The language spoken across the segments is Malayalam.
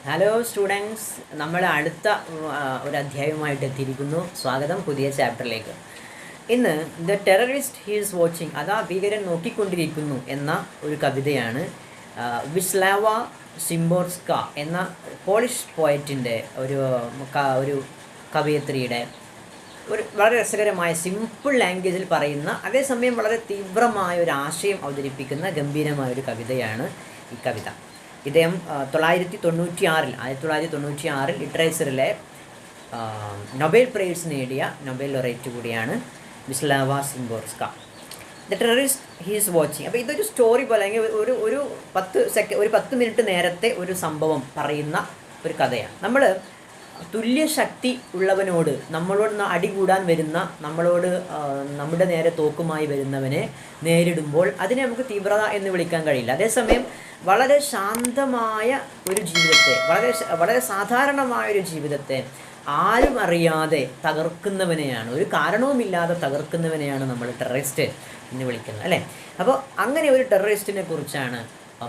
ഹലോ സ്റ്റുഡൻസ്, നമ്മൾ അടുത്ത ഒരു അധ്യായവുമായിട്ട് എത്തിയിരിക്കുന്നു. സ്വാഗതം പുതിയ ചാപ്റ്ററിലേക്ക്. ഇന്ന് ദ ടെററിസ്റ്റ് ഹീസ് വാച്ചിങ്, അതാ ഭീകരൻ നോക്കിക്കൊണ്ടിരിക്കുന്നു എന്ന ഒരു കവിതയാണ് വിസ്ലാവ സിംബോർസ്ക എന്ന പോളിഷ് പോയറ്റിൻ്റെ ഒരു കവയത്രിയുടെ ഒരു വളരെ രസകരമായ സിമ്പിൾ ലാംഗ്വേജിൽ പറയുന്ന, അതേസമയം വളരെ തീവ്രമായ ഒരു ആശയം അവതരിപ്പിക്കുന്ന ഗംഭീരമായൊരു കവിതയാണ് ഈ കവിത. ഇദ്ദേഹം 1996 ലിറ്ററേച്ചറിലെ നൊബേൽ പ്രൈസ് നേടിയ നൊബേൽ ലൊറേറ്റ് കൂടിയാണ് Wislawa Szymborska. The terrorist he's watching. അപ്പോൾ ഇതൊരു സ്റ്റോറി പോലെ, അല്ലെങ്കിൽ ഒരു 10 മിനിറ്റ് നേരത്തെ ഒരു സംഭവം പറയുന്ന ഒരു കഥയാണ്. നമ്മൾ തുല്യ ശക്തി ഉള്ളവനോട്, നമ്മളോട് അടികൂടാൻ വരുന്ന, നമ്മുടെ നേരെ തോക്കുമായി വരുന്നവനെ നേരിടുമ്പോൾ അതിനെ നമുക്ക് തീവ്രത എന്ന് വിളിക്കാൻ കഴിയില്ല. അതേസമയം വളരെ ശാന്തമായ ഒരു ജീവിതത്തെ, വളരെ സാധാരണമായൊരു ജീവിതത്തെ ആരും അറിയാതെ തകർക്കുന്നവനെയാണ്, ഒരു കാരണവുമില്ലാതെ തകർക്കുന്നവനെയാണ് നമ്മൾ ടെററിസ്റ്റ് എന്ന് വിളിക്കുന്നത്, അല്ലേ? അപ്പോൾ അങ്ങനെ ഒരു ടെററിസ്റ്റിനെ കുറിച്ചാണ്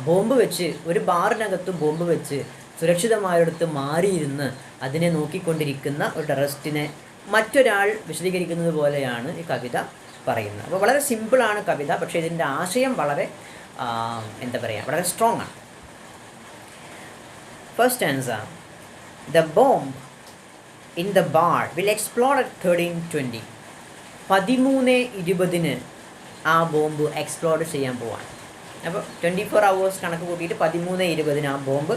ബോംബ് വെച്ച്, ഒരു ബാറിനകത്ത് ബോംബ് വെച്ച് സുരക്ഷിതമായൊരിടത്ത് മാറിയിരുന്ന് അതിനെ നോക്കിക്കൊണ്ടിരിക്കുന്ന ഒരു ടെററിസ്റ്റിനെ മറ്റൊരാൾ വിശദീകരിക്കുന്നത് പോലെയാണ് ഈ കവിത പറയുന്നത്. അപ്പോൾ വളരെ സിമ്പിളാണ് കവിത, പക്ഷേ ഇതിൻ്റെ ആശയം വളരെ വളരെ സ്ട്രോങ് ആണ്. First answer: the bomb in the bar will explode at 13:20. 13:20 ആ ബോംബ് എക്സ്പ്ലോഡ് ചെയ്യാൻ പോവാണ്. അപ്പോൾ 24 hours കണക്ക് കൂട്ടിയിട്ട് 13:20 ആ ബോംബ്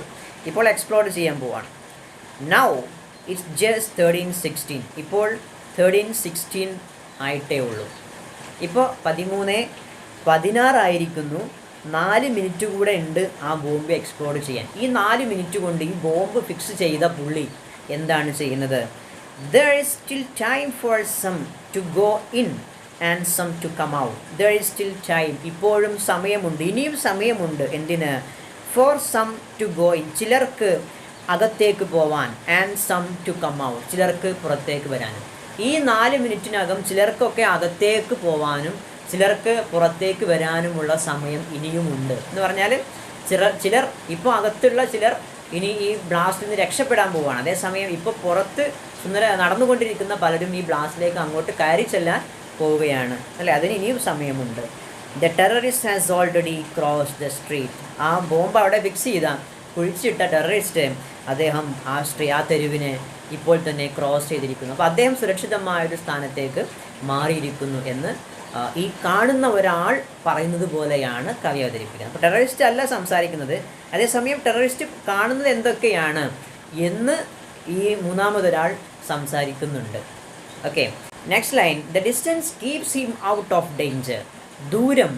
ഇപ്പോൾ എക്സ്പ്ലോഡ് ചെയ്യാൻ പോവാണ്. Now it's just 13:16. ഇപ്പോൾ 13:16 ആയിട്ടേ ഉള്ളൂ. ഇപ്പോൾ 13:16 ആയിരിക്കുന്നു. 4 മിനിറ്റ് കൂടെ ഉണ്ട് ആ ബോംബ് എക്സ്പ്ലോഡ് ചെയ്യാൻ. ഈ 4 മിനിറ്റ് കൊണ്ട് ഈ ബോംബ് ഫിക്സ് ചെയ്ത പുള്ളി എന്താണ് ചെയ്യുന്നത്? There is still time for some to go in and some to come out. There is still time. ഇപ്പോഴും സമയമുണ്ട്, ഇനിയും സമയമുണ്ട്. എന്തിന്? For some to go in. ചിലർക്ക് അകത്തേക്ക് പോവാൻ. And some to come out. ചിലർക്ക് പുറത്തേക്ക് വരാനും. ഈ 4 മിനിറ്റിനകം ചിലർക്കൊക്കെ അകത്തേക്ക് പോവാനും ചിലർക്ക് പുറത്തേക്ക് വരാനുമുള്ള സമയം ഇനിയുമുണ്ട് എന്ന് പറഞ്ഞാൽ, ചിലർ ഇപ്പോൾ അകത്തുള്ള ചിലർ ഇനി ഈ ബ്ലാസ്റ്റിൽ നിന്ന് രക്ഷപ്പെടാൻ പോവുകയാണ്. അതേസമയം ഇപ്പോൾ പുറത്ത് നടന്നുകൊണ്ടിരിക്കുന്ന പലരും ഈ ബ്ലാസ്റ്റിലേക്ക് അങ്ങോട്ട് കയറി ചെല്ലാൻ പോവുകയാണ്, അല്ലേ? അതിന് ഇനിയും സമയമുണ്ട്. The terrorist has already cross the street. ആ ബോംബ് അവിടെ ഫിക്സ് ചെയ്ത, കുഴിച്ചിട്ട ടെററിസ്റ്റ് അദ്ദേഹം ആ തെരുവിനെ ഇപ്പോൾ തന്നെ ക്രോസ് ചെയ്തിരിക്കുന്നു. അപ്പോൾ അദ്ദേഹം സുരക്ഷിതമായൊരു സ്ഥാനത്തേക്ക് മാറിയിരിക്കുന്നു എന്ന് ഈ കാണുന്ന ഒരാൾ പറയുന്നത് പോലെയാണ് കവി അവതരിപ്പിക്കുന്നത്. അപ്പോൾ ടെററിസ്റ്റ് അല്ല സംസാരിക്കുന്നത്, അതേസമയം ടെററിസ്റ്റ് കാണുന്നത് എന്തൊക്കെയാണ് എന്ന് ഈ മൂന്നാമതൊരാൾ സംസാരിക്കുന്നുണ്ട്. Okay, next line: the distance keeps him out of danger. ദൂരം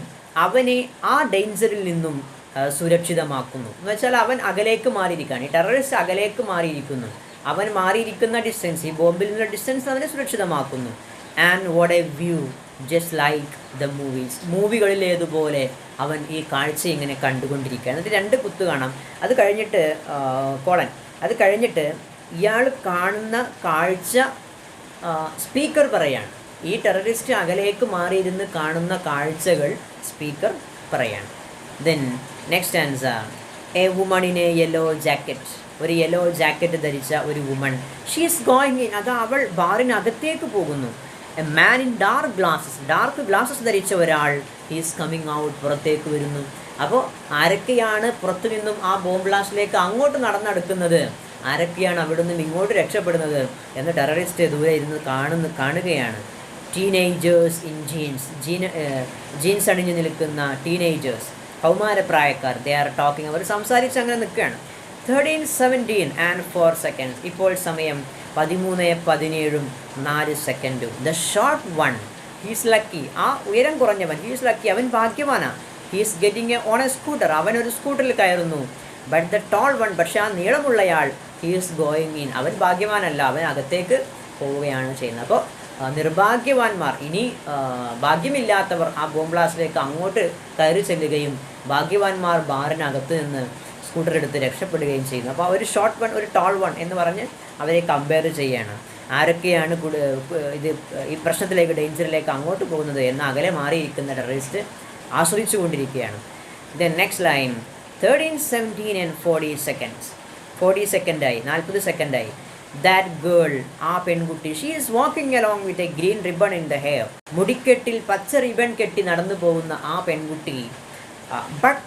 അവനെ ആ ഡേഞ്ചറിൽ നിന്നും സുരക്ഷിതമാക്കുന്നു. എന്ന് വെച്ചാൽ അവൻ അകലേക്ക് മാറിയിരിക്കുകയാണ്. ഈ ടെററിസ്റ്റ് അകലേക്ക് മാറിയിരിക്കുന്നു. അവൻ മാറിയിരിക്കുന്ന ഡിസ്റ്റൻസ്, ഈ ബോംബിൽ നിന്നുള്ള ഡിസ്റ്റൻസ് അവനെ സുരക്ഷിതമാക്കുന്നു. And what a view, just like the movies. മൂവികളിലേതുപോലെ അവൻ ഈ കാഴ്ച ഇങ്ങനെ കണ്ടുകൊണ്ടിരിക്കുകയാണ്. എന്നിട്ട് 2 കുത്ത് കാണാം. അത് കഴിഞ്ഞിട്ട് അത് കഴിഞ്ഞിട്ട് ഇയാൾ കാണുന്ന കാഴ്ച സ്പീക്കർ പറയാണ്. ഈ ടെററിസ്റ്റ് അകലേക്ക് മാറിയിരുന്ന് കാണുന്ന കാഴ്ചകൾ സ്പീക്കർ പറയാണ്. Then next answer: A woman in A yellow jacket. ഒരു യെല്ലോ ജാക്കറ്റ് ധരിച്ച ഒരു woman. She is going in. അത് അവൾ ബാറിനകത്തേക്ക് പോകുന്നു. A man in dark glasses ധരിച്ച ഒരാൾ. He's coming out. പുറത്തേക്ക് വരുന്നു. അപ്പോൾ ആരൊക്കെയാണ് പുറത്തു നിന്നും ആ ബോംബ് ബ്ലാസ്റ്റിലേക്ക് അങ്ങോട്ട് നടന്നെടുക്കുന്നത്? ആരൊക്കെയാണ് അവിടെ നിന്നും ഇങ്ങോട്ട് രക്ഷപ്പെടുന്നത് എന്ന് ടെററിസ്റ്റ് ദൂരെ ഇരുന്ന് കാണുകയാണ്. ടീനേജേഴ്സ് ഇൻ ജീൻസ് അണിഞ്ഞു നിൽക്കുന്ന ടീനേജേഴ്സ്, കൗമാരപ്രായക്കാർ. They are talking. അവർ സംസാരിച്ച് അങ്ങനെ നിൽക്കുകയാണ്. 13:17 and 4 seconds. ഇപ്പോൾ സമയം 13:17 the short one, he's lucky. ആ ഉയരം കുറഞ്ഞവൻ, ഹീസ് ലക്കി, അവൻ ഭാഗ്യവാനാണ്. He's getting on a scooter. അവൻ ഒരു സ്കൂട്ടറിൽ കയറുന്നു. ബട്ട് ദ ടോൾ വൺ, പക്ഷേ ആ നീളമുള്ളയാൾ, ഹീസ് ഗോയിങ് ഇൻ. അവൻ ഭാഗ്യവാനല്ല, അവൻ അകത്തേക്ക് പോവുകയാണ് ചെയ്യുന്നത്. അപ്പോൾ നിർഭാഗ്യവാന്മാർ, ഇനി ഭാഗ്യമില്ലാത്തവർ ആ ബോംബ് ബ്ലാസ്റ്റിലേക്ക് അങ്ങോട്ട് കയറി ചെല്ലുകയും ഭാഗ്യവാന്മാർ ബാറിനകത്ത് നിന്ന് സ്കൂട്ടർ എടുത്ത് രക്ഷപ്പെടുകയും ചെയ്യുന്നു. അപ്പോൾ ഒരു ഷോർട്ട് വൺ, ഒരു ടോൾ വൺ എന്ന് പറഞ്ഞ് അവരെ കമ്പയർ ചെയ്യുകയാണ്. ആരൊക്കെയാണ് ഈ പ്രശ്നത്തിലേക്ക്, ഡേഞ്ചറിലേക്ക് അങ്ങോട്ട് പോകുന്നത് എന്ന് അകലെ മാറിയിരിക്കുന്ന ടെററിസ്റ്റ് ആസ്വദിച്ചു കൊണ്ടിരിക്കുകയാണ്. Then next line: 13:17 and 40 seconds. 40 സെക്കൻഡായി, 40 സെക്കൻഡായി. ദാറ്റ് ഗേൾ, ആ പെൺകുട്ടി, she is walking along with a green ribbon in the hair, മുടിക്കെട്ടിൽ പച്ച റിബൺ കെട്ടി നടന്നു പോകുന്ന ആ പെൺകുട്ടി. ബട്ട്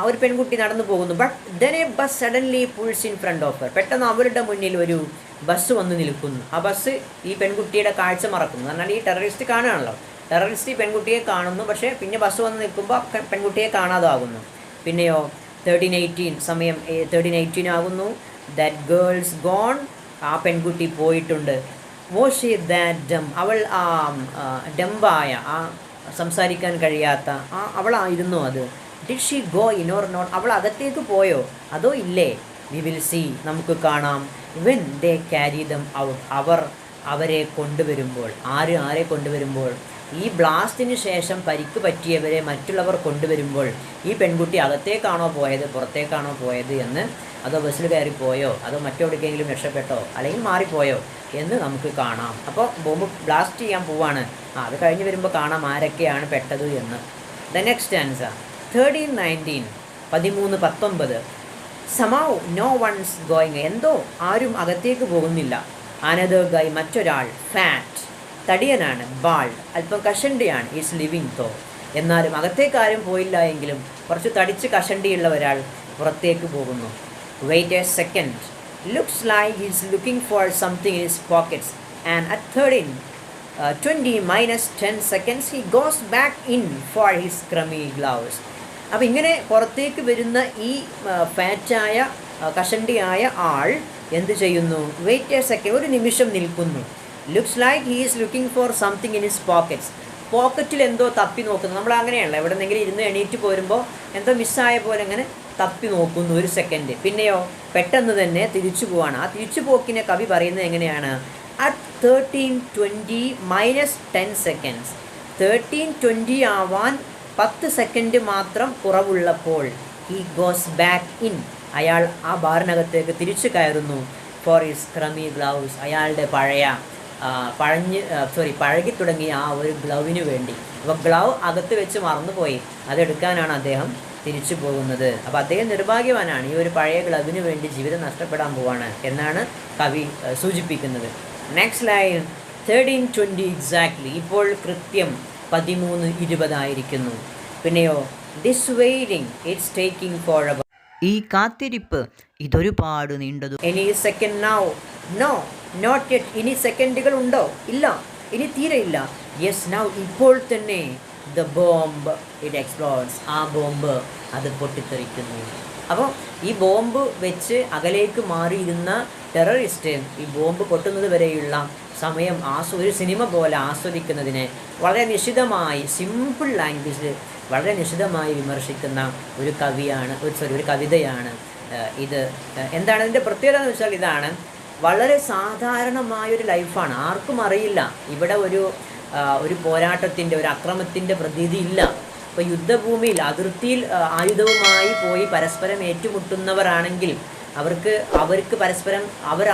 ഒരു പെൺകുട്ടി നടന്നു പോകുന്നു. But then a bus suddenly pulls in front of her, പെട്ടെന്ന് അവരുടെ മുന്നിൽ ഒരു ബസ് വന്ന് നിൽക്കുന്നു. ആ ബസ് ഈ പെൺകുട്ടിയുടെ കാഴ്ച മറക്കുന്നു. എന്നാൽ ഈ ടെററിസ്റ്റ് കാണുകയാണല്ലോ, ടെററിസ്റ്റ് ഈ പെൺകുട്ടിയെ കാണുന്നു. പക്ഷേ പിന്നെ ബസ് വന്ന് നിൽക്കുമ്പോൾ പെൺകുട്ടിയെ കാണാതാകുന്നു. പിന്നെയോ 13:18, സമയം 13:18 ആകുന്നു. ദാറ്റ് ഗേൾസ് ഗോൺ, ആ പെൺകുട്ടി പോയിട്ടുണ്ട്. വാസ് ഷീ ദാറ്റ് ഡം, അവൾ ആ ഡംബായ, ആ സംസാരിക്കാൻ കഴിയാത്ത അവളായിരുന്നു അത്. Did she go in or not, അവൾ അകത്തേക്ക് പോയോ അതോ ഇല്ലേ? വി വിൽ സീ, നമുക്ക് കാണാം. When they carry them out, അവരെ കൊണ്ടുവരുമ്പോൾ. ആരെ കൊണ്ടുവരുമ്പോൾ? ഈ ബ്ലാസ്റ്റിന് ശേഷം പരിക്ക് പറ്റിയവരെ മറ്റുള്ളവർ കൊണ്ടുവരുമ്പോൾ ഈ പെൺകുട്ടി അകത്തേക്കാണോ പോയത് പുറത്തേക്കാണോ പോയത് എന്ന്, അതോ ബസ്സിൽ കയറിപ്പോയോ അതോ മറ്റെവിടേക്കെങ്കിലും രക്ഷപ്പെട്ടോ അല്ലെങ്കിൽ മാറിപ്പോയോ എന്ന് നമുക്ക് കാണാം. അപ്പോൾ ബോംബ് ബ്ലാസ്റ്റ് ചെയ്യാൻ പോവാണ്. അത് കഴിഞ്ഞ് വരുമ്പോൾ കാണാം ആരൊക്കെയാണ് പെട്ടത് എന്ന്. The next answer 13:19, 13:19. സമൗ നോ വൺസ് ഗോയിങ്, എന്തോ ആരും അകത്തേക്ക് പോകുന്നില്ല. അനദർ ഗൈ, മറ്റൊരാൾ, ഫാറ്റ്, തടിയനാണ്, ബാൾഡ്, അല്പം കഷണ്ടിയാണ്, ഈസ് ലിവിങ് തോ, എന്നാലും അകത്തേക്കാരും പോയില്ല എങ്കിലും കുറച്ച് തടിച്ച് കഷണ്ടിയുള്ള ഒരാൾ പുറത്തേക്ക് പോകുന്നു. Wait a second, looks like he's looking for something in his pockets and at 13:20 - 10 seconds he goes back in for his crummy gloves. അപ്പോൾ ഇങ്ങനെ പുറത്തേക്ക് വരുന്ന ഈ ഫാറ്റായ കഷണ്ടിയായ ആൾ എന്ത് ചെയ്യുന്നു? വെയിറ്റ് എ സെക്കൻഡ്, ഒരു നിമിഷം നിൽക്കുന്നു. Looks like he is looking for something in his pockets, പോക്കറ്റിൽ എന്തോ തപ്പി നോക്കുന്നു. നമ്മൾ അങ്ങനെയാണല്ലോ, എവിടെന്നെങ്കിലും ഇരുന്ന് എണീറ്റ് പോരുമ്പോൾ എന്തോ മിസ്സായ പോലെ അങ്ങനെ തപ്പി നോക്കുന്നു ഒരു സെക്കൻഡ്. പിന്നെയോ പെട്ടെന്ന് തന്നെ തിരിച്ചു പോവാണ്. ആ തിരിച്ചു പോക്കിനെ കവി പറയുന്നത് എങ്ങനെയാണ്? അറ്റ് 13:20 - 10 seconds, 13:20 ആവാൻ 10 സെക്കൻഡ് മാത്രം കുറവുള്ളപ്പോൾ ഹി ഗോസ് ബാക്ക് ഇൻ, അയാൾ ആ ബാറിനകത്തേക്ക് തിരിച്ചു കയറുന്നു. ഫോർ ഹിസ് ക്രമി ഗ്ലൗസ്, അയാളുടെ പഴകി തുടങ്ങിയ ആ ഒരു ഗ്ലൗവിന് വേണ്ടി. അപ്പോൾ ഗ്ലൗ അകത്ത് വെച്ച് മറന്നുപോയി, അതെടുക്കാനാണ് അദ്ദേഹം തിരിച്ചു പോകുന്നത്. അപ്പോൾ അദ്ദേഹം നിർഭാഗ്യവാനാണ്, ഈ ഒരു പഴയ ഗ്ലൗവിന് വേണ്ടി ജീവിതം നഷ്ടപ്പെടാൻ പോവാണ് എന്നാണ് കവി സൂചിപ്പിക്കുന്നത്. നെക്സ്റ്റ് ലൈൻ 13:20 എക്സാക്ട്ലി, ഇപ്പോൾ കൃത്യം 13:20 ആയിരിക്കുന്നു. പിന്നെയോ this waiting it's taking forever, ഈ കാത്തിരിപ്പ് ഇതൊരുപാട് നീണ്ടതു. Any second now, no not yet, ഇനി സെക്കൻഡുകൾ ഉണ്ടോ? ഇല്ല, ഇനി തീരെ ഇല്ല. യെസ് നൗ, ഇപ്പോൾ തന്നെ. ദ ബോംബ് ഇറ്റ് എക്സ്പ്ലോഡ്സ്, ആ ബോംബ് അത് പൊട്ടിത്തെറിക്കുന്നു. അപ്പോൾ ഈ ബോംബ് വെച്ച് അകലേക്ക് മാറിയിരുന്ന ടെററിസ്റ്റ് ഈ ബോംബ് പൊട്ടുന്നത് വരെയുള്ള സമയം ഒരു സിനിമ പോലെ ആസ്വദിക്കുന്നതിനെ വളരെ നിശിതമായി, സിമ്പിൾ ലാംഗ്വേജിൽ വളരെ നിശിതമായി വിമർശിക്കുന്ന ഒരു കവിയാണ്, ഒരു കവിതയാണ് ഇത്. എന്താണ് ഇതിൻ്റെ പ്രത്യേകത എന്ന് വെച്ചാൽ ഇതാണ്, വളരെ സാധാരണമായൊരു ലൈഫാണ്. ആർക്കും അറിയില്ല ഇവിടെ ഒരു പോരാട്ടത്തിൻ്റെ, ഒരു അക്രമത്തിൻ്റെ പ്രതീതി ഇല്ല. ഇപ്പോൾ യുദ്ധഭൂമിയിൽ അതിർത്തിയിൽ ആയുധവുമായി പോയി പരസ്പരം ഏറ്റുമുട്ടുന്നവരാണെങ്കിൽ അവർക്ക് പരസ്പരം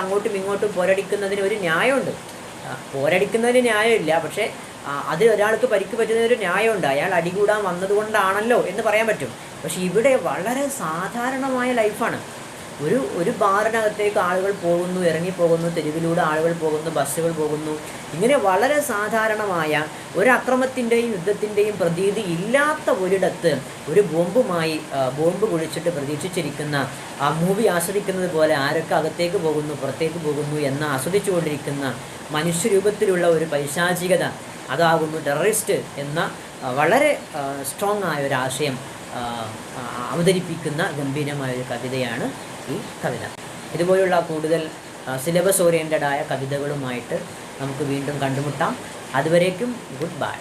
അങ്ങോട്ടും ഇങ്ങോട്ടും പോരടിക്കുന്നതിന് ഒരു ന്യായമുണ്ട്. പോരടിക്കുന്നതിന് ന്യായമില്ല, പക്ഷേ അതിൽ ഒരാൾക്ക് പരിക്ക് പറ്റുന്നതിനൊരു ന്യായമുണ്ട്. അയാൾ അടികൂടാൻ വന്നതുകൊണ്ടാണല്ലോ എന്ന് പറയാൻ പറ്റും. പക്ഷേ ഇവിടെ വളരെ സാധാരണമായ ലൈഫാണ്. ഒരു ബാറിനകത്തേക്ക് ആളുകൾ പോകുന്നു, ഇറങ്ങിപ്പോകുന്നു, തെരുവിലൂടെ ആളുകൾ പോകുന്നു, ബസ്സുകൾ പോകുന്നു. ഇങ്ങനെ വളരെ സാധാരണമായ ഒരു അക്രമത്തിൻ്റെയും യുദ്ധത്തിൻ്റെയും പ്രതീതി ഇല്ലാത്ത ഒരിടത്ത് ഒരു ബോംബ് കുഴിച്ചിട്ട് പ്രതീക്ഷിച്ചിരിക്കുന്ന ആ മൂവി ആസ്വദിക്കുന്നത് പോലെ ആരൊക്കെ അകത്തേക്ക് പോകുന്നു പുറത്തേക്ക് പോകുന്നു എന്ന് ആസ്വദിച്ചുകൊണ്ടിരിക്കുന്ന മനുഷ്യരൂപത്തിലുള്ള ഒരു പൈശാചികത, അതാകുന്നു ടെററിസ്റ്റ് എന്ന വളരെ സ്ട്രോങ് ആയ ഒരു ആശയം അവതരിപ്പിക്കുന്ന ഗംഭീരമായൊരു കവിതയാണ് ഈ കവിത. ഇതുപോലുള്ള കൂടുതൽ സിലബസ് ഓറിയൻറ്റഡ് ആയ കവിതകളുമായിട്ട് നമുക്ക് വീണ്ടും കണ്ടുമുട്ടാം. അതുവരേക്കും ഗുഡ് ബൈ.